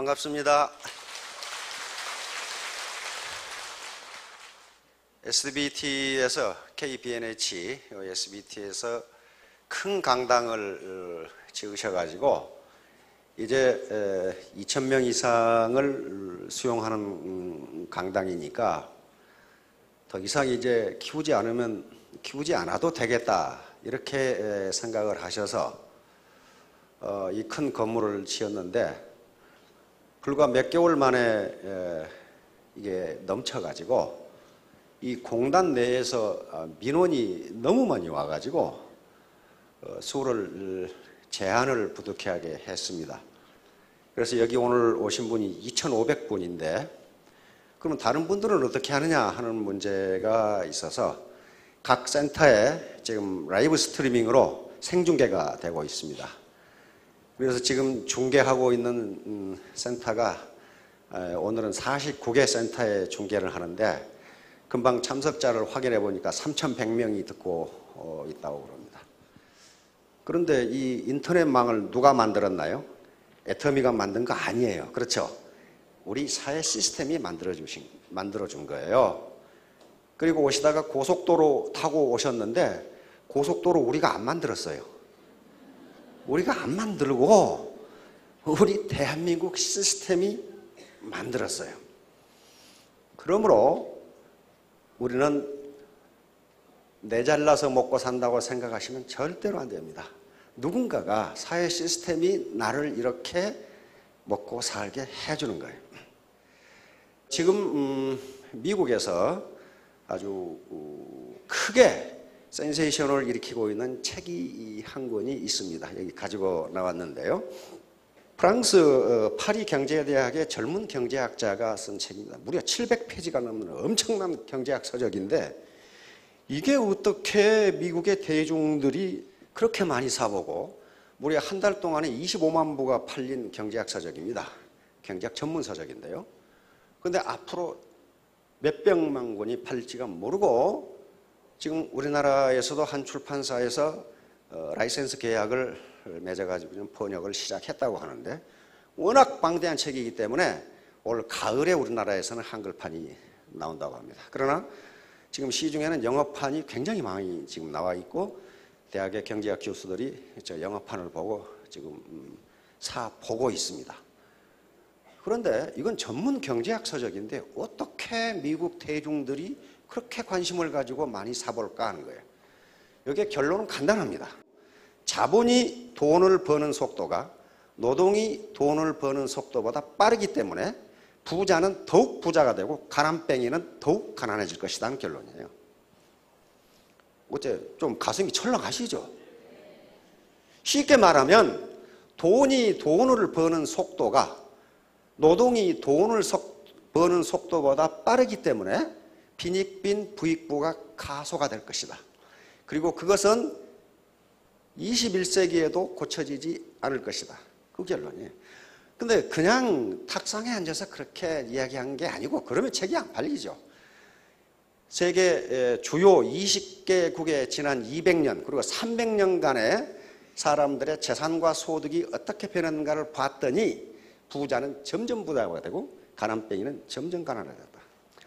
반갑습니다. SBT에서 KBNH, SBT에서 큰 강당을 지으셔가지고 이제 2,000명 이상을 수용하는 강당이니까 더 이상 이제 키우지 않아도 되겠다 이렇게 생각을 하셔서 이 큰 건물을 지었는데 불과 몇 개월 만에 이게 넘쳐가지고 이 공단 내에서 민원이 너무 많이 와가지고 수를 제한을 부득이하게 했습니다. 그래서 여기 오늘 오신 분이 2,500분인데 그러면 다른 분들은 어떻게 하느냐 하는 문제가 있어서 각 센터에 지금 라이브 스트리밍으로 생중계가 되고 있습니다. 그래서 지금 중계하고 있는 센터가 오늘은 49개 센터에 중계를 하는데 금방 참석자를 확인해 보니까 3,100명이 듣고 있다고 그럽니다. 그런데 이 인터넷망을 누가 만들었나요? 애터미가 만든 거 아니에요. 그렇죠? 우리 사회 시스템이 만들어준 거예요. 그리고 오시다가 고속도로 타고 오셨는데 고속도로 우리가 안 만들었어요. 우리가 안 만들고 우리 대한민국 시스템이 만들었어요. 그러므로 우리는 내 잘나서 먹고 산다고 생각하시면 절대로 안 됩니다. 누군가가 사회 시스템이 나를 이렇게 먹고 살게 해주는 거예요. 지금 미국에서 아주 크게 센세이션을 일으키고 있는 책이 한 권이 있습니다. 여기 가지고 나왔는데요. 프랑스 파리 경제대학의 젊은 경제학자가 쓴 책입니다. 무려 700페이지가 넘는 엄청난 경제학 서적인데 이게 어떻게 미국의 대중들이 그렇게 많이 사보고 무려 한 달 동안에 25만 부가 팔린 경제학 서적입니다. 경제학 전문 서적인데요. 그런데 앞으로 몇백만 권이 팔릴지가 모르고 지금 우리나라에서도 한 출판사에서 라이센스 계약을 맺어가지고 좀 번역을 시작했다고 하는데 워낙 방대한 책이기 때문에 올 가을에 우리나라에서는 한글판이 나온다고 합니다. 그러나 지금 시중에는 영어판이 굉장히 많이 지금 나와 있고 대학의 경제학 교수들이 저 영어판을 보고 지금 보고 있습니다. 그런데 이건 전문 경제학 서적인데 어떻게 미국 대중들이 그렇게 관심을 가지고 많이 사볼까 하는 거예요. 여기에 결론은 간단합니다. 자본이 돈을 버는 속도가 노동이 돈을 버는 속도보다 빠르기 때문에 부자는 더욱 부자가 되고 가난뱅이는 더욱 가난해질 것이라는 결론이에요. 어째 좀 가슴이 철렁하시죠? 쉽게 말하면 돈이 돈을 버는 속도가 노동이 돈을 버는 속도보다 빠르기 때문에 빈익빈 부익부가 가소화될 것이다. 그리고 그것은 21세기에도 고쳐지지 않을 것이다. 그 결론이에요. 근데 그냥 탁상에 앉아서 그렇게 이야기한 게 아니고 그러면 책이 안 팔리죠. 세계 주요 20개국의 지난 200년 그리고 300년간의 사람들의 재산과 소득이 어떻게 변했는가를 봤더니 부자는 점점 부자가 되고 가난뱅이는 점점 가난해졌다.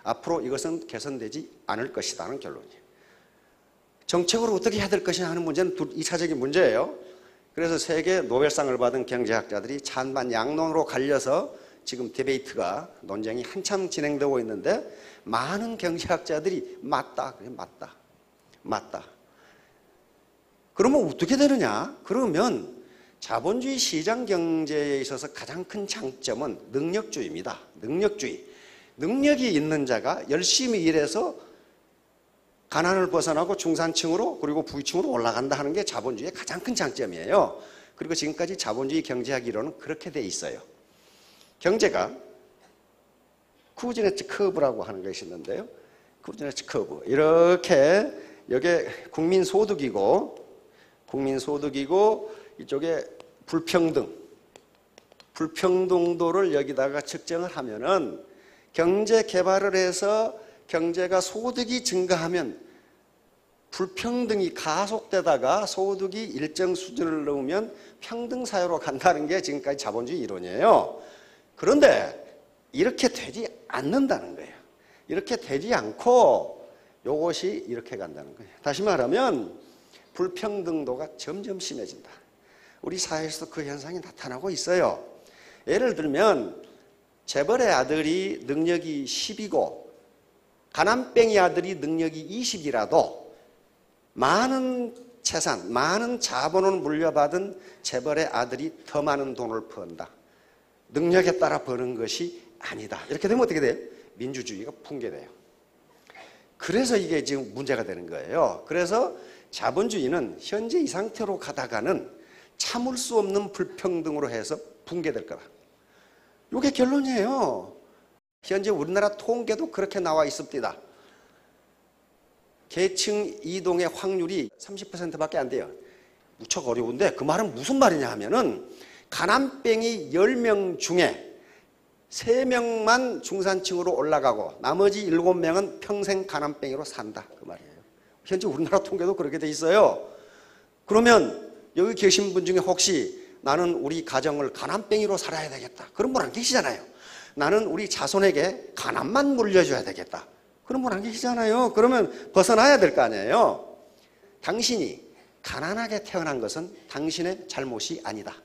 앞으로 이것은 개선되지 않을 것이라는 결론이에요. 정책으로 어떻게 해야 될 것이냐 하는 문제는 2차적인 문제예요. 그래서 세계 노벨상을 받은 경제학자들이 찬반 양론으로 갈려서 지금 디베이트가 논쟁이 한참 진행되고 있는데 많은 경제학자들이 맞다. 그러면 어떻게 되느냐? 그러면 자본주의 시장 경제에 있어서 가장 큰 장점은 능력주의입니다. 능력주의. 능력이 있는 자가 열심히 일해서 가난을 벗어나고 중산층으로 그리고 부유층으로 올라간다 하는 게 자본주의의 가장 큰 장점이에요. 그리고 지금까지 자본주의 경제학 이론은 그렇게 돼 있어요. 경제가 쿠즈네츠 커브라고 하는 것이 있는데요. 쿠즈네츠 커브. 이렇게 이게 국민소득이고 이쪽에 불평등도를 여기다가 측정을 하면은 경제 개발을 해서 경제가 소득이 증가하면 불평등이 가속되다가 소득이 일정 수준을 넘으면 평등사회로 간다는 게 지금까지 자본주의 이론이에요. 그런데 이렇게 되지 않는다는 거예요. 이렇게 되지 않고 이것이 이렇게 간다는 거예요. 다시 말하면 불평등도가 점점 심해진다. 우리 사회에서도 그 현상이 나타나고 있어요. 예를 들면 재벌의 아들이 능력이 10이고 가난뱅이 아들이 능력이 20이라도 많은 재산, 많은 자본을 물려받은 재벌의 아들이 더 많은 돈을 번다. 능력에 따라 버는 것이 아니다. 이렇게 되면 어떻게 돼요? 민주주의가 붕괴돼요. 그래서 이게 지금 문제가 되는 거예요. 그래서 자본주의는 현재 이 상태로 가다가는 참을 수 없는 불평등으로 해서 붕괴될 거다. 이게 결론이에요. 현재 우리나라 통계도 그렇게 나와 있습니다. 계층 이동의 확률이 30%밖에 안 돼요. 무척 어려운데 그 말은 무슨 말이냐 하면은 가난뱅이 10명 중에 3명만 중산층으로 올라가고 나머지 7명은 평생 가난뱅이로 산다. 그 말이에요. 현재 우리나라 통계도 그렇게 돼 있어요. 그러면 여기 계신 분 중에 혹시 나는 우리 가정을 가난뱅이로 살아야 되겠다. 그런 분 안 계시잖아요. 나는 우리 자손에게 가난만 물려줘야 되겠다. 그런 분 안 계시잖아요. 그러면 벗어나야 될 거 아니에요. 당신이 가난하게 태어난 것은 당신의 잘못이 아니다.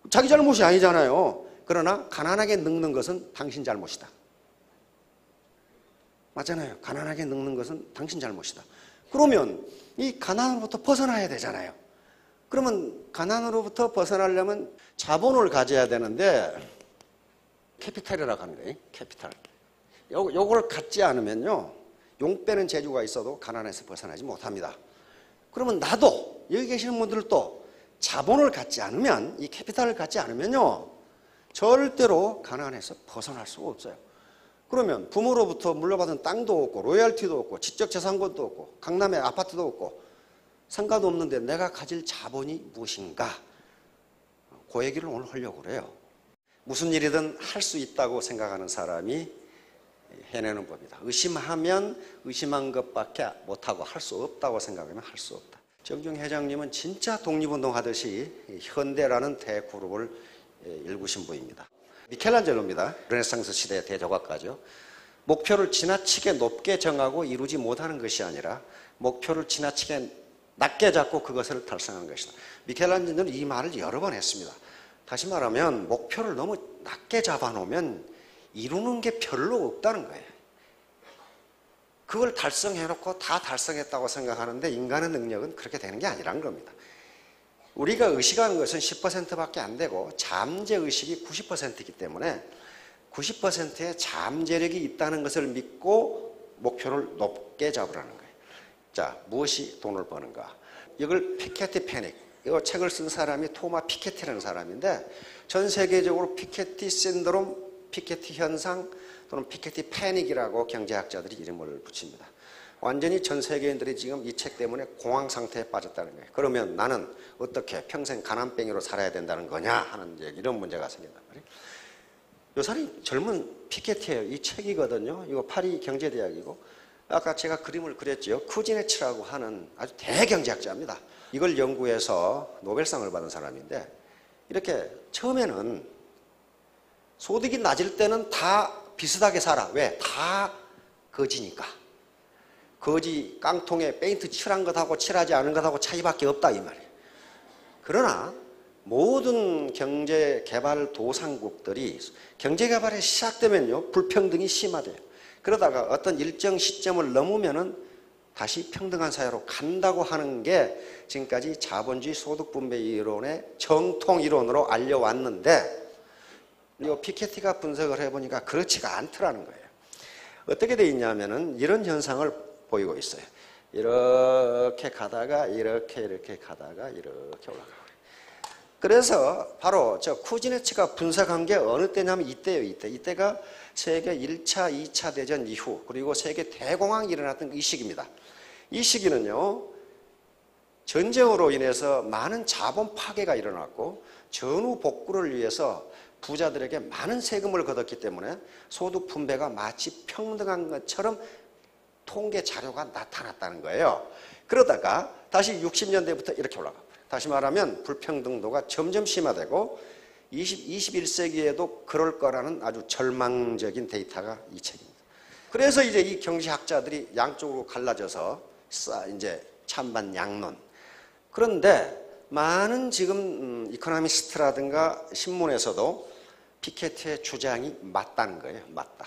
자기 잘못이 아니잖아요. 그러나 가난하게 늙는 것은 당신 잘못이다. 맞잖아요. 가난하게 늙는 것은 당신 잘못이다. 그러면 이 가난으로부터 벗어나야 되잖아요. 그러면 가난으로부터 벗어나려면 자본을 가져야 되는데 캐피탈이라고 하는 거예요. 캐피탈. 요걸 갖지 않으면요. 용 빼는 재주가 있어도 가난에서 벗어나지 못합니다. 그러면 나도 여기 계시는 분들도 자본을 갖지 않으면 이 캐피탈을 갖지 않으면요. 절대로 가난에서 벗어날 수가 없어요. 그러면 부모로부터 물려받은 땅도 없고 로열티도 없고 지적재산권도 없고 강남에 아파트도 없고 상가도 없는데 내가 가질 자본이 무엇인가? 그 얘기를 오늘 하려고 그래요. 무슨 일이든 할 수 있다고 생각하는 사람이 해내는 법이다. 의심하면 의심한 것밖에 못하고 할 수 없다고 생각하면 할 수 없다. 정중 회장님은 진짜 독립운동 하듯이 현대라는 대그룹을 일구신 분입니다. 미켈란젤로입니다. 르네상스 시대의 대조각가죠. 목표를 지나치게 높게 정하고 이루지 못하는 것이 아니라 목표를 지나치게 낮게 잡고 그것을 달성한 것이다. 미켈란젤로는 이 말을 여러 번 했습니다. 다시 말하면 목표를 너무 낮게 잡아놓으면 이루는 게 별로 없다는 거예요. 그걸 달성해놓고 다 달성했다고 생각하는데 인간의 능력은 그렇게 되는 게 아니란 겁니다. 우리가 의식하는 것은 10%밖에 안 되고 잠재의식이 90%이기 때문에 90%의 잠재력이 있다는 것을 믿고 목표를 높게 잡으라는 거예요. 자, 무엇이 돈을 버는가? 이걸 피케티 패닉, 이 책을 쓴 사람이 토마 피케티라는 사람인데 전 세계적으로 피케티 신드롬, 피케티 현상 또는 피케티 패닉이라고 경제학자들이 이름을 붙입니다. 완전히 전 세계인들이 지금 이 책 때문에 공황 상태에 빠졌다는 거예요. 그러면 나는 어떻게 평생 가난뱅이로 살아야 된다는 거냐 하는 이런 문제가 생긴단 말이에요. 이 사람이 젊은 피케티예요. 이 책이거든요. 이거 파리 경제대학이고 아까 제가 그림을 그렸죠. 쿠지네츠라고 하는 아주 대경제학자입니다. 이걸 연구해서 노벨상을 받은 사람인데 이렇게 처음에는 소득이 낮을 때는 다 비슷하게 살아. 왜? 다 거지니까. 거지 깡통에 페인트 칠한 것하고 칠하지 않은 것하고 차이밖에 없다 이 말이에요. 그러나 모든 경제개발도상국들이 경제개발이 시작되면요 불평등이 심화돼요. 그러다가 어떤 일정 시점을 넘으면은 다시 평등한 사회로 간다고 하는 게 지금까지 자본주의 소득분배 이론의 정통 이론으로 알려왔는데 이 피케티가 분석을 해보니까 그렇지가 않더라는 거예요. 어떻게 돼 있냐면은 이런 현상을 보이고 있어요. 이렇게 가다가 이렇게 가다가 이렇게 올라가고. 그래서 바로 저 쿠지네츠가 분석한 게 어느 때냐면 이때예요. 이때가 세계 1차, 2차 대전 이후 그리고 세계 대공황이 일어났던 이 시기입니다. 이 시기는요. 전쟁으로 인해서 많은 자본 파괴가 일어났고 전후 복구를 위해서 부자들에게 많은 세금을 걷었기 때문에 소득 분배가 마치 평등한 것처럼 통계 자료가 나타났다는 거예요. 그러다가 다시 60년대부터 이렇게 올라가 버려요. 다시 말하면 불평등도가 점점 심화되고 21세기에도 그럴 거라는 아주 절망적인 데이터가 이 책입니다. 그래서 이제 이 경제학자들이 양쪽으로 갈라져서 이제 찬반 양론. 그런데 많은 지금 이코노미스트라든가 신문에서도 피케티의 주장이 맞다는 거예요. 맞다.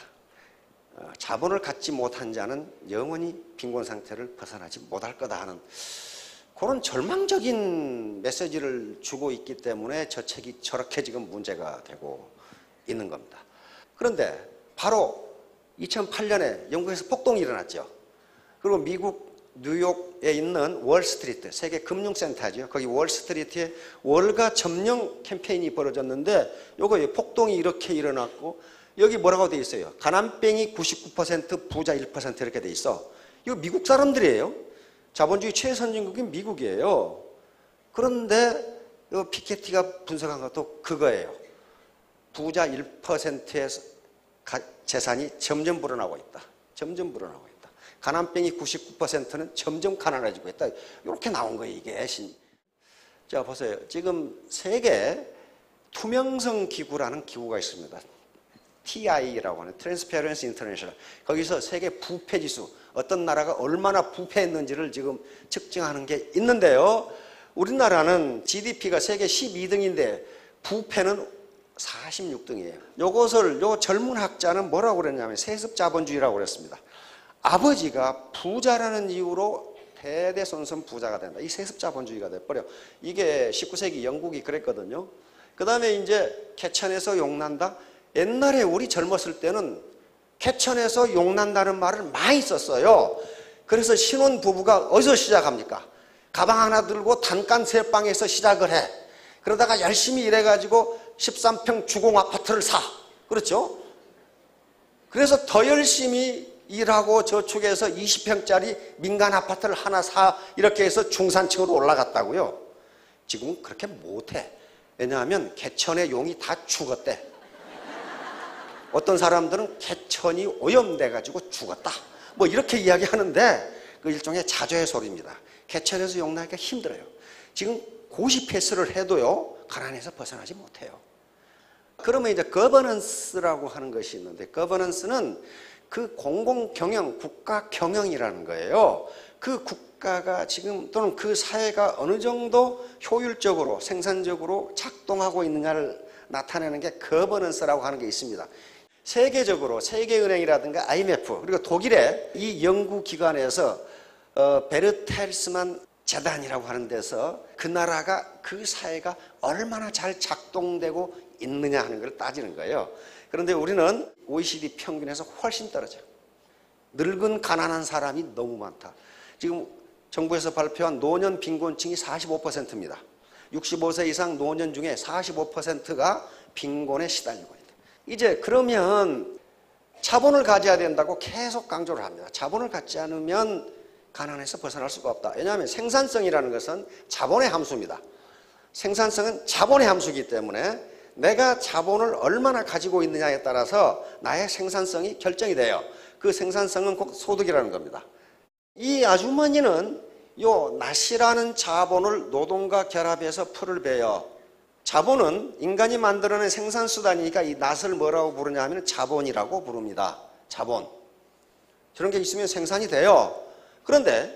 자본을 갖지 못한 자는 영원히 빈곤 상태를 벗어나지 못할 거다 하는 그런 절망적인 메시지를 주고 있기 때문에 저 책이 저렇게 지금 문제가 되고 있는 겁니다. 그런데 바로 2008년에 영국에서 폭동이 일어났죠. 그리고 미국 뉴욕에 있는 월스트리트, 세계 금융센터죠. 거기 월스트리트에 월가 점령 캠페인이 벌어졌는데 요거 폭동이 이렇게 일어났고 여기 뭐라고 돼 있어요? 가난뱅이 99%, 부자 1% 이렇게 돼 있어. 이거 미국 사람들이에요. 자본주의 최선진국인 미국이에요. 그런데 이 피케티가 분석한 것도 그거예요. 부자 1%의 재산이 점점 불어나고 있다. 점점 불어나고 있다. 가난뱅이 99%는 점점 가난해지고 있다. 이렇게 나온 거예요, 이게. 자, 보세요. 지금 세계 투명성 기구라는 기구가 있습니다. TI라고 하는 Transparency International. 거기서 세계 부패 지수, 어떤 나라가 얼마나 부패했는지를 지금 측정하는 게 있는데요. 우리나라는 GDP가 세계 12등인데 부패는 46등이에요. 요 젊은 학자는 뭐라고 그랬냐면 세습 자본주의라고 그랬습니다. 아버지가 부자라는 이유로 대대손손 부자가 된다. 이 세습 자본주의가 돼버려. 이게 19세기 영국이 그랬거든요. 그 다음에 이제 개천에서 용난다. 옛날에 우리 젊었을 때는 개천에서 용난다는 말을 많이 썼어요. 그래서 신혼 부부가 어디서 시작합니까? 가방 하나 들고 단칸세방에서 시작을 해. 그러다가 열심히 일해가지고 13평 주공 아파트를 사. 그렇죠? 그래서 더 열심히 일하고 저축해서 20평짜리 민간 아파트를 하나 사. 이렇게 해서 중산층으로 올라갔다고요. 지금은 그렇게 못해. 왜냐하면 개천의 용이 다 죽었대. 어떤 사람들은 개천이 오염돼가지고 죽었다. 뭐 이렇게 이야기하는데 그 일종의 자조의 소리입니다. 개천에서 용나기가 힘들어요. 지금 고시 패스를 해도요, 가난에서 벗어나지 못해요. 그러면 이제 거버넌스라고 하는 것이 있는데, 거버넌스는 그 공공경영, 국가경영이라는 거예요. 그 국가가 지금 또는 그 사회가 어느 정도 효율적으로, 생산적으로 작동하고 있느냐를 나타내는 게 거버넌스라고 하는 게 있습니다. 세계적으로 세계은행이라든가 IMF 그리고 독일의 이 연구기관에서 베르텔스만 재단이라고 하는 데서 그 나라가 그 사회가 얼마나 잘 작동되고 있느냐 하는 걸 따지는 거예요. 그런데 우리는 OECD 평균에서 훨씬 떨어져요. 늙은 가난한 사람이 너무 많다. 지금 정부에서 발표한 노년 빈곤층이 45%입니다. 65세 이상 노년 중에 45%가 빈곤에 시달리고 있다. 이제 그러면 자본을 가져야 된다고 계속 강조를 합니다. 자본을 갖지 않으면 가난에서 벗어날 수가 없다. 왜냐하면 생산성이라는 것은 자본의 함수입니다. 생산성은 자본의 함수이기 때문에 내가 자본을 얼마나 가지고 있느냐에 따라서 나의 생산성이 결정이 돼요. 그 생산성은 곧 소득이라는 겁니다. 이 아주머니는 요 낫이라는 자본을 노동과 결합해서 풀을 베어. 자본은 인간이 만들어낸 생산수단이니까 이 낫을 뭐라고 부르냐 하면 자본이라고 부릅니다. 자본. 저런 게 있으면 생산이 돼요. 그런데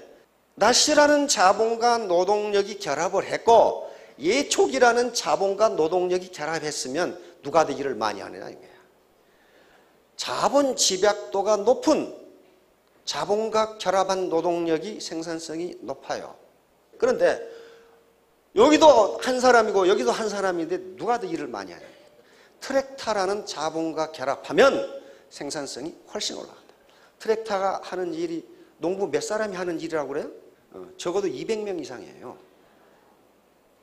낫이라는 자본과 노동력이 결합을 했고 예촉이라는 자본과 노동력이 결합했으면 누가 더 일을 많이 하느냐 이거예요. 자본 집약도가 높은 자본과 결합한 노동력이 생산성이 높아요. 그런데 여기도 한 사람이고 여기도 한 사람인데 누가 더 일을 많이 하냐. 트랙타라는 자본과 결합하면 생산성이 훨씬 올라간다. 트랙타가 하는 일이 농부 몇 사람이 하는 일이라고 그래요? 적어도 200명 이상이에요.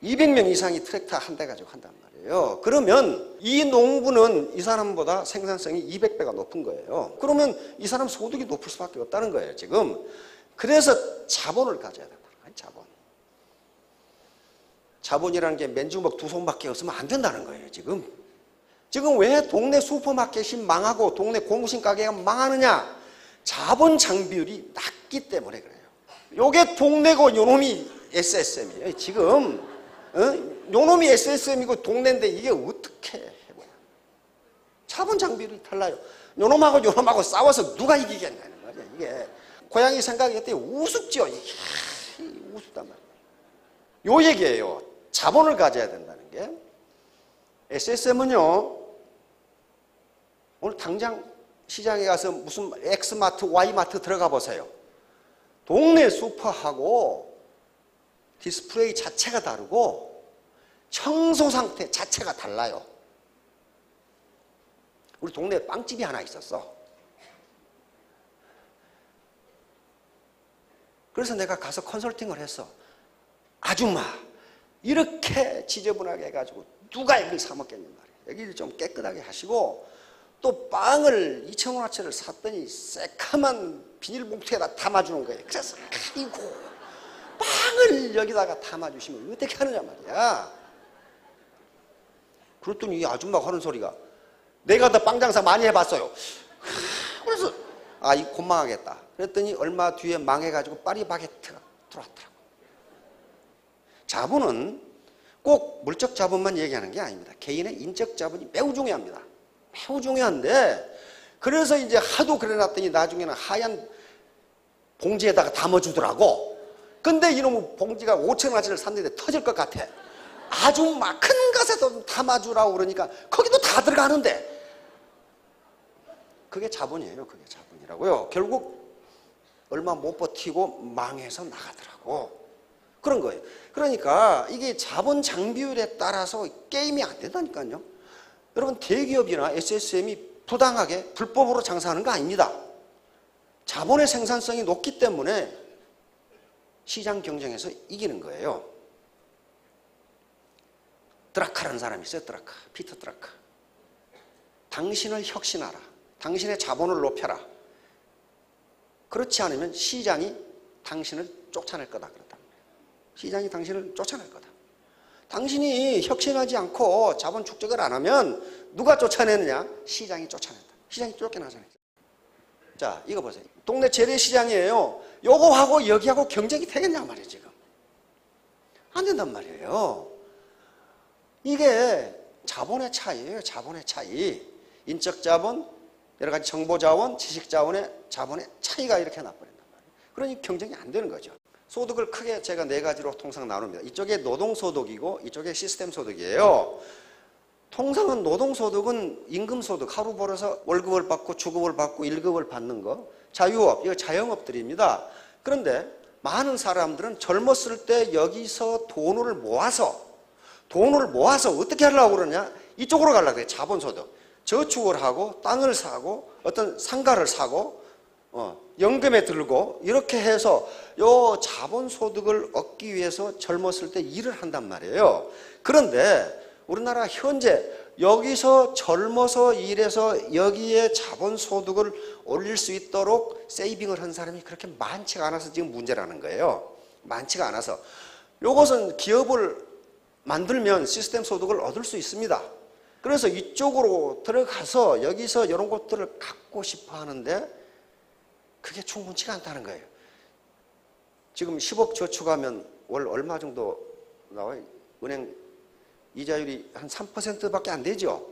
200명 이상이 트랙터 한 대 가지고 한단 말이에요. 그러면 이 농부는 이 사람보다 생산성이 200배가 높은 거예요. 그러면 이 사람 소득이 높을 수밖에 없다는 거예요, 지금. 그래서 자본을 가져야 된다. 자본. 자본이라는 게 맨주먹 두 손밖에 없으면 안 된다는 거예요, 지금. 지금 왜 동네 슈퍼마켓이 망하고 동네 고무신 가게가 망하느냐? 자본 장비율이 낮기 때문에 그래요. 요게 동네고 요놈이 SSM이에요, 지금. 요놈이 SSM이고 동네인데 이게 어떻게 해보냐. 자본 장비율이 달라요. 요놈하고 싸워서 누가 이기겠냐는 말이야. 이게 고양이 생각이 어때? 우습죠. 이게 우습단 말이야. 요 얘기예요. 자본을 가져야 된다는 게. SSM은요, 오늘 당장 시장에 가서 무슨 X마트, Y마트 들어가 보세요. 동네 슈퍼하고 디스플레이 자체가 다르고 청소 상태 자체가 달라요. 우리 동네에 빵집이 하나 있었어. 그래서 내가 가서 컨설팅을 했어. 아줌마, 이렇게 지저분하게 해가지고 누가 여기를 사 먹겠냔 말이야. 여기를 좀 깨끗하게 하시고, 또 빵을 2,000원어치를 샀더니 새카만 비닐봉투에다 담아주는 거예요. 그래서 아이고, 빵을 여기다가 담아주시면 어떻게 하느냐 말이야. 그랬더니 이 아줌마가 하는 소리가, 내가 더 빵 장사 많이 해봤어요. 그래서 이 곤망하겠다. 그랬더니 얼마 뒤에 망해가지고 파리바게트가 들어왔더라고. 자본은 꼭 물적 자본만 얘기하는 게 아닙니다. 개인의 인적 자본이 매우 중요합니다. 매우 중요한데, 그래서 이제 하도 그래놨더니 나중에는 하얀 봉지에다가 담아주더라고. 근데 이놈의 봉지가 5,000원짜리를 샀는데 터질 것 같아. 아주 막 큰 것에도 담아주라고 그러니까 거기도 다 들어가는데, 그게 자본이에요. 그게 자본이라고요. 결국 얼마 못 버티고 망해서 나가더라고. 그런 거예요. 그러니까 이게 자본 장비율에 따라서 게임이 안 된다니까요. 여러분, 대기업이나 SSM이 부당하게 불법으로 장사하는 거 아닙니다. 자본의 생산성이 높기 때문에 시장 경쟁에서 이기는 거예요. 드라카라는 사람이 있어요. 드라카, 피터 드라카. 당신을 혁신하라. 당신의 자본을 높여라. 그렇지 않으면 시장이 당신을 쫓아낼 거다. 그렇단 말이에요. 시장이 당신을 쫓아낼 거다. 당신이 혁신하지 않고 자본 축적을 안 하면 누가 쫓아내느냐? 시장이 쫓아낸다. 시장이 쫓겨나잖아요. 자, 이거 보세요. 동네 재래시장이에요. 요거하고 여기하고 경쟁이 되겠냐 말이에요, 지금. 안 된단 말이에요. 이게 자본의 차이예요, 자본의 차이. 인적 자본, 여러 가지 정보 자원, 지식 자원의 차이가 이렇게 나버린단 말이에요. 그러니 경쟁이 안 되는 거죠. 소득을 크게 제가 4가지로 통상 나눕니다. 이쪽에 노동소득이고 이쪽에 시스템소득이에요. 통상은 노동소득은 임금소득, 하루 벌어서 월급을 받고 주급을 받고 1급을 받는 거, 자유업, 이거 자영업들입니다. 그런데 많은 사람들은 젊었을 때 여기서 돈을 모아서 어떻게 하려고 그러냐? 이쪽으로 가려고 해요. 자본소득. 저축을 하고 땅을 사고 어떤 상가를 사고 연금에 들고 이렇게 해서 요 자본소득을 얻기 위해서 젊었을 때 일을 한단 말이에요. 그런데 우리나라 현재 여기서 젊어서 일해서 여기에 자본소득을 올릴 수 있도록 세이빙을 한 사람이 그렇게 많지가 않아서 지금 문제라는 거예요. 많지가 않아서. 요것은 기업을 만들면 시스템 소득을 얻을 수 있습니다. 그래서 이쪽으로 들어가서 여기서 이런 것들을 갖고 싶어 하는데 그게 충분치가 않다는 거예요. 지금 10억 저축하면 월 얼마 정도 나와요? 은행 이자율이 한 3%밖에 안 되죠.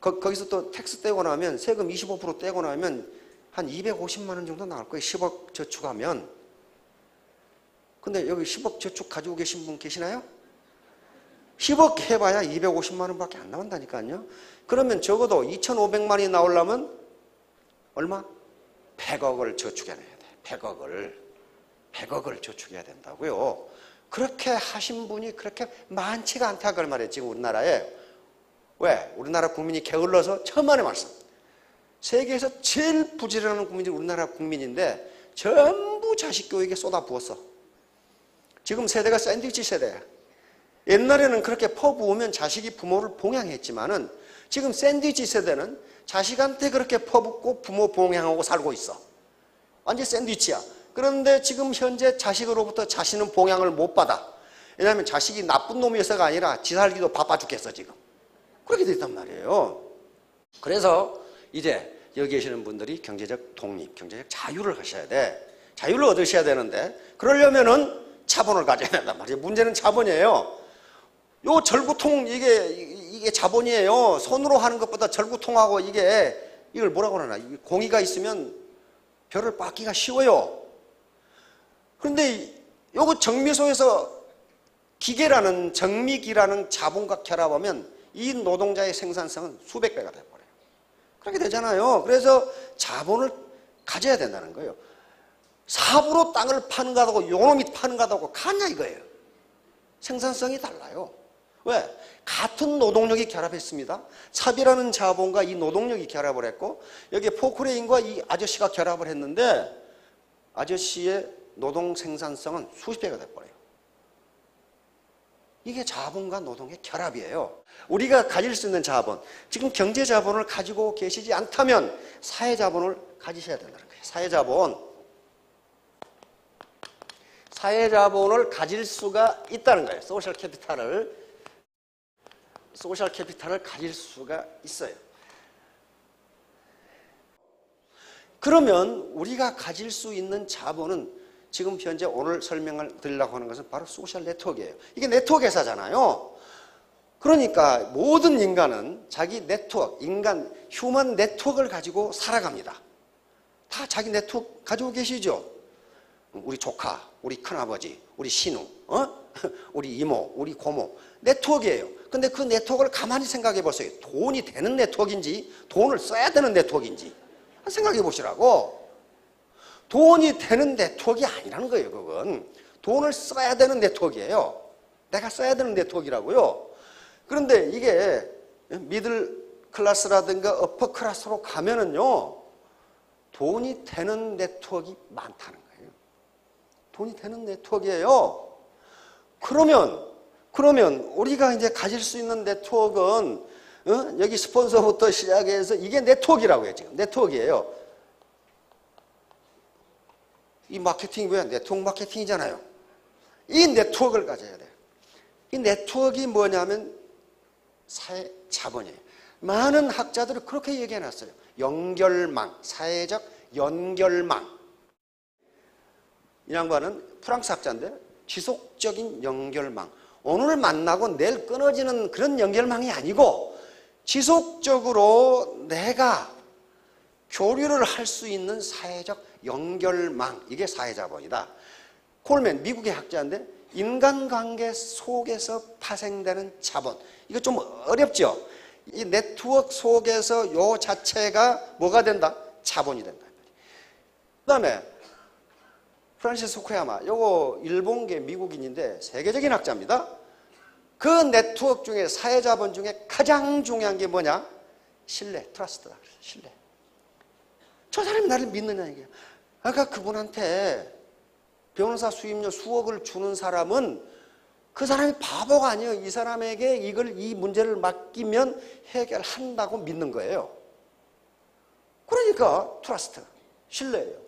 거기서 또 텍스 떼고 나면 세금 25% 떼고 나면 한 250만 원 정도 나올 거예요. 10억 저축하면. 근데 여기 10억 저축 가지고 계신 분 계시나요? 10억 해봐야 250만 원밖에 안 나온다니까요. 그러면 적어도 2,500만 원이 나오려면 얼마? 100억을 저축해내야 돼. 100억을 저축해야 된다고요. 그렇게 하신 분이 그렇게 많지가 않다 그 말이에요. 지금 우리나라에. 왜? 우리나라 국민이 게을러서 천만의 말씀. 세계에서 제일 부지런한 국민이 우리나라 국민인데 전부 자식 교육에 쏟아부었어. 지금 세대가 샌드위치 세대야. 옛날에는 그렇게 퍼부으면 자식이 부모를 봉양했지만은 지금 샌드위치 세대는 자식한테 그렇게 퍼붓고 부모 봉양하고 살고 있어. 완전 샌드위치야. 그런데 지금 현재 자식으로부터 자신은 봉양을 못 받아. 왜냐하면 자식이 나쁜 놈이어서가 아니라 지 살기도 바빠 죽겠어 지금. 그렇게 됐단 말이에요. 그래서 이제 여기 계시는 분들이 경제적 독립, 경제적 자유를 하셔야 돼. 자유를 얻으셔야 되는데 그러려면은 자본을 가져야 된단 말이에요. 문제는 자본이에요. 요 절구통 이게 자본이에요. 손으로 하는 것보다 절구통하고 이걸 뭐라고 그러나, 공이가 있으면 벼를 빻기가 쉬워요. 그런데 요거 정미소에서 기계라는 정미기라는 자본과 결합하면 이 노동자의 생산성은 수백 배가 돼버려요. 그렇게 되잖아요. 그래서 자본을 가져야 된다는 거예요. 삽으로 땅을 파는가 하고 요놈이 파는가 하고 같냐 이거예요. 생산성이 달라요. 왜? 같은 노동력이 결합했습니다. 삽이라는 자본과 이 노동력이 결합을 했고, 여기에 포크레인과 이 아저씨가 결합을 했는데 아저씨의 노동 생산성은 수십 배가 돼버려요. 이게 자본과 노동의 결합이에요. 우리가 가질 수 있는 자본, 지금 경제 자본을 가지고 계시지 않다면 사회 자본을 가지셔야 된다는 거예요. 사회 자본을 가질 수가 있다는 거예요. 소셜 캐피탈을 가질 수가 있어요. 그러면 우리가 가질 수 있는 자본은 지금 현재 오늘 설명을 드리려고 하는 것은 바로 소셜 네트워크예요. 이게 네트워크 회사잖아요. 그러니까 모든 인간은 자기 네트워크, 휴먼 네트워크를 가지고 살아갑니다. 다 자기 네트워크 가지고 계시죠? 우리 조카, 우리 큰아버지, 우리 신우, 우리 이모, 우리 고모, 네트워크예요. 근데 그 네트워크를 가만히 생각해 보세요. 돈이 되는 네트워크인지 돈을 써야 되는 네트워크인지 생각해 보시라고. 돈이 되는 네트워크가 아니라는 거예요. 그건 돈을 써야 되는 네트워크예요. 내가 써야 되는 네트워크라고요. 그런데 이게 미들 클래스라든가 어퍼 클래스로 가면은요, 돈이 되는 네트워크가 많다는 거예요. 돈이 되는 네트워크예요. 그러면 우리가 이제 가질 수 있는 네트워크는 여기 스폰서부터 시작해서 이게 네트워크라고요. 지금 네트워크예요. 이 마케팅이 뭐야? 네트워크 마케팅이잖아요. 이 네트워크를 가져야 돼요. 이 네트워크가 뭐냐면 사회 자본이에요. 많은 학자들이 그렇게 얘기해놨어요. 연결망, 사회적 연결망. 이 양반은 프랑스 학자인데 지속적인 연결망. 오늘 만나고 내일 끊어지는 그런 연결망이 아니고 지속적으로 내가 교류를 할 수 있는 사회적 연결망, 이게 사회자본이다. 콜맨, 미국의 학자인데 인간관계 속에서 파생되는 자본, 이거 좀 어렵죠? 이 네트워크 속에서 요 자체가 뭐가 된다? 자본이 된다. 그 다음에 프란시스 후쿠야마, 요거 일본계 미국인인데 세계적인 학자입니다. 그 네트워크 중에, 사회자본 중에 가장 중요한 게 뭐냐? 신뢰, 트러스트다. 신뢰. 저 사람이 나를 믿느냐 이게. 아까 그분한테 변호사 수임료 수억을 주는 사람은 그 사람이 바보가 아니에요. 이 사람에게 이 문제를 맡기면 해결한다고 믿는 거예요. 그러니까 트러스트, 신뢰예요.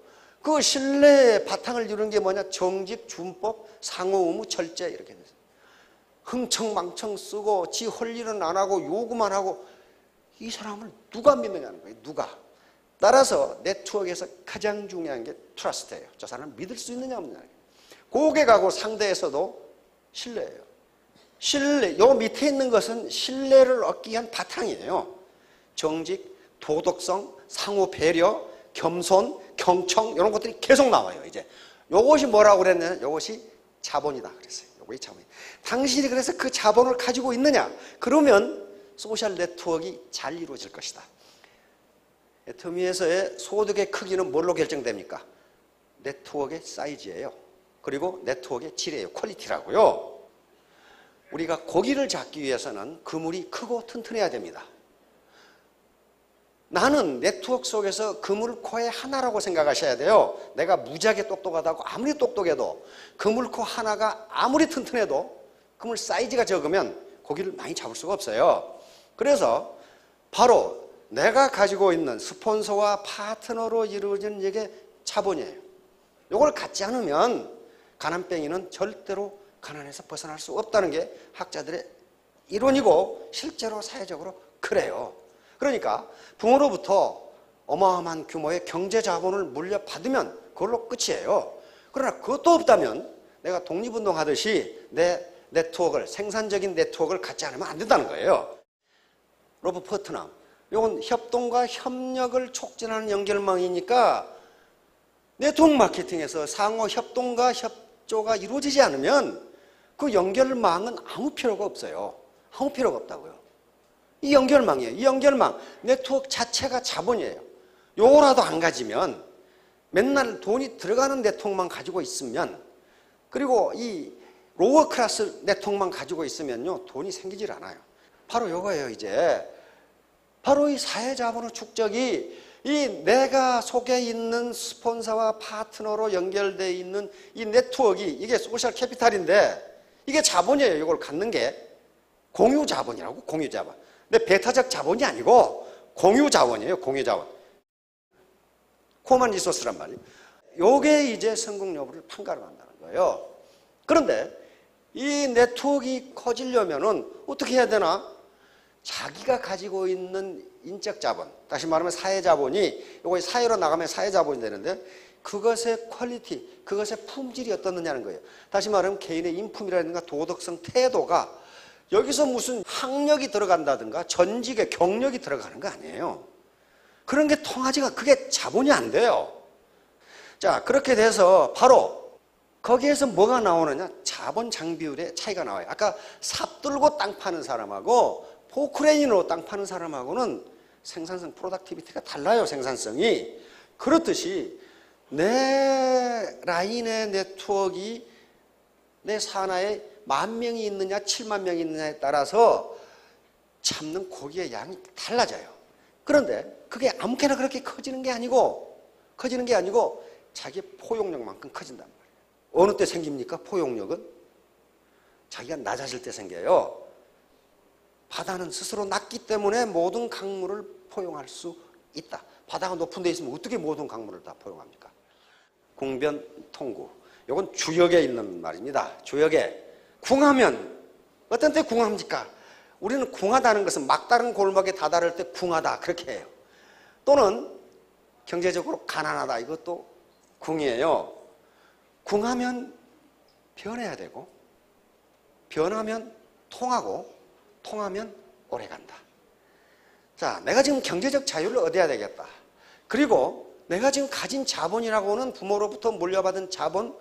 그 신뢰의 바탕을 이루는 게 뭐냐? 정직, 준법, 상호 의무, 철제, 이렇게 돼서 흥청망청 쓰고 지 할 일은 안 하고 요구만 하고, 이 사람을 누가 믿느냐는 거예요. 누가. 따라서 네트워크에서 가장 중요한 게 트러스트예요. 저 사람을 믿을 수 있느냐 없느냐. 고객하고 상대에서도 신뢰예요. 신뢰, 요 밑에 있는 것은 신뢰를 얻기 위한 바탕이에요. 정직, 도덕성, 상호 배려, 겸손, 경청, 이런 것들이 계속 나와요. 이제 요것이 뭐라고 그랬냐면 요것이 자본이다 그랬어요. 요것이 자본이다. 당신이 그래서 그 자본을 가지고 있느냐? 그러면 소셜 네트워크가 잘 이루어질 것이다. 애터미에서의 소득의 크기는 뭘로 결정됩니까? 네트워크의 사이즈예요. 그리고 네트워크의 질이에요. 퀄리티라고요. 우리가 고기를 잡기 위해서는 그물이 크고 튼튼해야 됩니다. 나는 네트워크 속에서 그물코의 하나라고 생각하셔야 돼요. 내가 무지하게 똑똑하다고 아무리 똑똑해도 그물코 하나가 아무리 튼튼해도 그물 사이즈가 적으면 고기를 많이 잡을 수가 없어요. 그래서 바로 내가 가지고 있는 스폰서와 파트너로 이루어지는 이게 자본이에요. 이걸 갖지 않으면 가난뱅이는 절대로 가난에서 벗어날 수 없다는 게 학자들의 이론이고 실제로 사회적으로 그래요. 그러니까 부모로부터 어마어마한 규모의 경제 자본을 물려받으면 그걸로 끝이에요. 그러나 그것도 없다면 내가 독립운동 하듯이 내 네트워크를, 생산적인 네트워크를 갖지 않으면 안 된다는 거예요. 로브 퍼트남. 이건 협동과 협력을 촉진하는 연결망이니까 네트워크 마케팅에서 상호 협동과 협조가 이루어지지 않으면 그 연결망은 아무 필요가 없어요. 아무 필요가 없다고요. 이 연결망이에요. 이 연결망, 네트워크 자체가 자본이에요. 요거라도 안 가지면 맨날 돈이 들어가는 네트워크만 가지고 있으면, 그리고 이 로어 클래스 네트워크만 가지고 있으면요, 돈이 생기질 않아요. 바로 요거예요, 이제. 바로 이 사회자본의 축적이 이 내가 속에 있는 스폰서와 파트너로 연결되어 있는 이 네트워크가 이게 소셜 캐피탈인데 이게 자본이에요. 이걸 갖는 게 공유 자본이라고, 공유 자본. 근데 배타적 자본이 아니고 공유 자본이에요, 공유 자본. 코먼 리소스란 말이에요. 요게 이제 성공 여부를 판가름한다는 거예요. 그런데 이 네트워크가 커지려면은 어떻게 해야 되나? 자기가 가지고 있는 인적 자본, 다시 말하면 사회 자본이, 요거 사회로 나가면 사회 자본이 되는데 그것의 퀄리티, 그것의 품질이 어떻느냐는 거예요. 다시 말하면 개인의 인품이라든가 도덕성, 태도가 여기서 무슨 학력이 들어간다든가 전직의 경력이 들어가는 거 아니에요. 그런 게 통하지가, 그게 자본이 안 돼요. 자, 그렇게 돼서 바로 거기에서 뭐가 나오느냐? 자본 장비율의 차이가 나와요. 아까 삽 들고 땅 파는 사람하고 포크레인으로 땅 파는 사람하고는 생산성, 프로덕티비티가 달라요, 생산성이. 그렇듯이 내 라인의 네트워크가 내 산하에 10,000명이 있느냐 70,000명이 있느냐에 따라서 참는 고기의 양이 달라져요. 그런데 그게 아무렇게나 그렇게 커지는 게 아니고 자기의 포용력만큼 커진단 말이에요. 어느 때 생깁니까? 포용력은 자기가 낮아질 때 생겨요. 바다는 스스로 낮기 때문에 모든 강물을 포용할 수 있다. 바다가 높은 데 있으면 어떻게 모든 강물을 다 포용합니까? 궁변 통구. 이건 주역에 있는 말입니다. 주역에. 궁하면 어떤 때 궁합니까? 우리는 궁하다는 것은 막다른 골목에 다다를 때 궁하다 그렇게 해요. 또는 경제적으로 가난하다, 이것도 궁이에요. 궁하면 변해야 되고, 변하면 통하고, 통하면 오래간다. 자, 내가 지금 경제적 자유를 얻어야 되겠다. 그리고 내가 지금 가진 자본이라고는 부모로부터 물려받은 자본,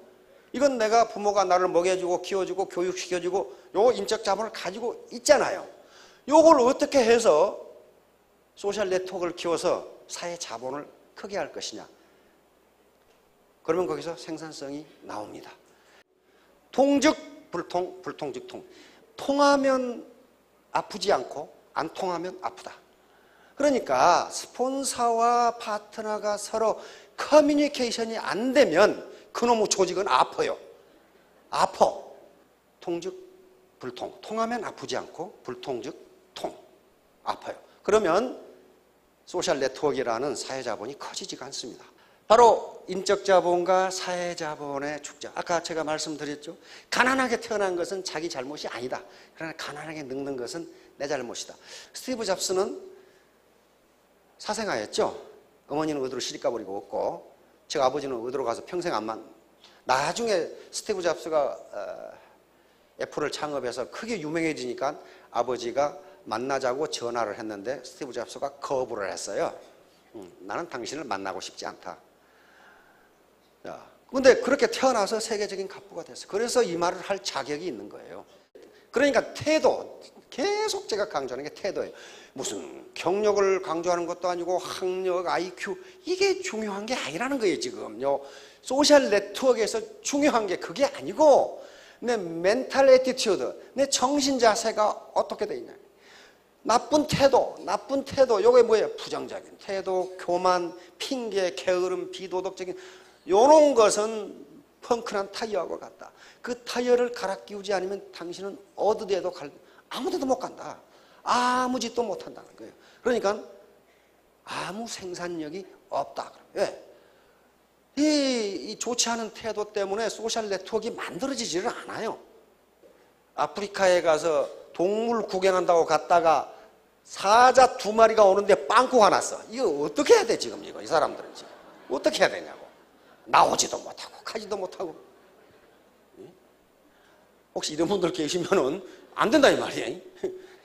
이건 내가 부모가 나를 먹여주고 키워주고 교육시켜주고 요 인적 자본을 가지고 있잖아요. 요걸 어떻게 해서 소셜 네트워크를 키워서 사회 자본을 크게 할 것이냐. 그러면 거기서 생산성이 나옵니다. 통즉 불통, 불통즉 통. 통하면 아프지 않고 안 통하면 아프다. 그러니까 스폰서와 파트너가 서로 커뮤니케이션이 안 되면 그놈의 조직은 아파요. 아파. 통즉 불통. 통하면 아프지 않고 불통즉 통. 아파요. 그러면 소셜 네트워크라는 사회자본이 커지지가 않습니다. 바로 인적 자본과 사회 자본의 축적. 아까 제가 말씀드렸죠. 가난하게 태어난 것은 자기 잘못이 아니다. 그러나 가난하게 늙는 것은 내 잘못이다. 스티브 잡스는 사생아였죠. 어머니는 의도로 시집 가버리고 없고, 제 아버지는 의도로 가서 평생 안 나중에 스티브 잡스가 애플을 창업해서 크게 유명해지니까 아버지가 만나자고 전화를 했는데 스티브 잡스가 거부를 했어요. 나는 당신을 만나고 싶지 않다. 그런데 그렇게 태어나서 세계적인 갑부가 됐어요. 그래서 이 말을 할 자격이 있는 거예요. 그러니까 태도, 계속 제가 강조하는 게 태도예요. 무슨 경력을 강조하는 것도 아니고 학력, IQ, 이게 중요한 게 아니라는 거예요. 지금요. 소셜 네트워크에서 중요한 게 그게 아니고 내 멘탈 애티튜드, 내 정신 자세가 어떻게 돼 있냐. 나쁜 태도, 요게 뭐예요? 부정적인 태도, 교만, 핑계, 게으름, 비도덕적인 요런 것은 펑크난 타이어하고 같다. 그 타이어를 갈아 끼우지 않으면 당신은 어디에도 아무 데도 못 간다. 아무 짓도 못 한다는 거예요. 그러니까 아무 생산력이 없다. 왜? 이 좋지 않은 태도 때문에 소셜 네트워크가 만들어지지를 않아요. 아프리카에 가서 동물 구경한다고 갔다가 사자 2마리가 오는데 빵꾸가 났어. 이거 어떻게 해야 돼 지금 이 사람들은 지금. 어떻게 해야 되냐고. 나오지도 못하고 가지도 못하고. 혹시 이런 분들 계시면은 안 된다 이 말이에요.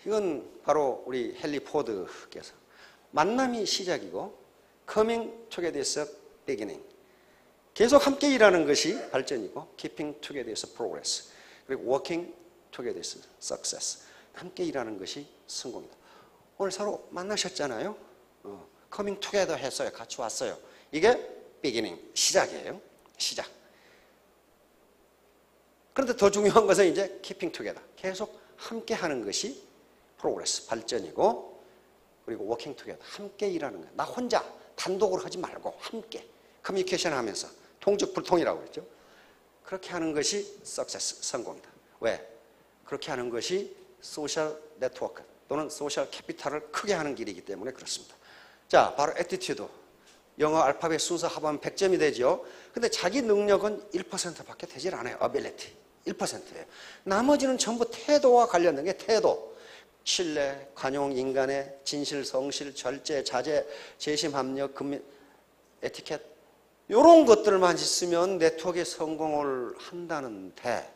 이건 바로 우리 헨리 포드께서 만남이 시작이고 coming together is beginning. 계속 함께 일하는 것이 발전이고 keeping together is progress. 그리고 working together is success. 함께 일하는 것이 성공이다. 오늘 서로 만나셨잖아요. coming together 했어요. 같이 왔어요. 이게 beginning, 시작이에요. 시작. 그런데 더 중요한 것은 이제 keeping together. 계속 함께 하는 것이 progress, 발전이고 그리고 working together, 함께 일하는 거예요. 나 혼자 단독으로 하지 말고 함께 커뮤니케이션 하면서 통직불통이라고 그랬죠. 그렇게 하는 것이 success, 성공이다. 왜? 그렇게 하는 것이 소셜 네트워크 또는 소셜 캐피탈을 크게 하는 길이기 때문에 그렇습니다. 자, 바로 attitude. 영어 알파벳 순서 합하면 100점이 되죠. 근데 자기 능력은 1%밖에 되질 않아요. ability. 1%예요. 나머지는 전부 태도와 관련된 게 태도. 신뢰, 관용, 인간의 진실, 성실, 절제, 자제, 재심, 합력, 근면, 에티켓 이런 것들만 있으면 네트워크에 성공을 한다는데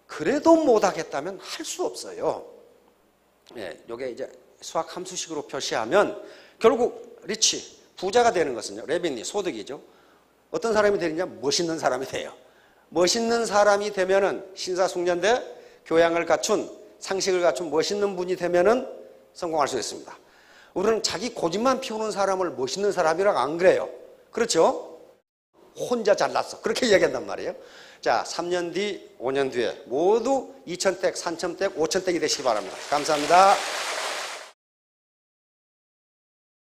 그래도 못하겠다면 할 수 없어요. 예, 이게 이제 수학 함수식으로 표시하면 결국 리치, 부자가 되는 것은요. 레빈이 소득이죠. 어떤 사람이 되느냐? 멋있는 사람이 돼요. 멋있는 사람이 되면은 신사숙련대 교양을 갖춘 상식을 갖춘 멋있는 분이 되면은 성공할 수 있습니다. 우리는 자기 고집만 피우는 사람을 멋있는 사람이라고 안 그래요. 그렇죠? 혼자 잘났어. 그렇게 이야기한단 말이에요. 자, 3년 뒤, 5년 뒤에 모두 2,000댁, 3,000댁, 5,000댁이 되시기 바랍니다. 감사합니다.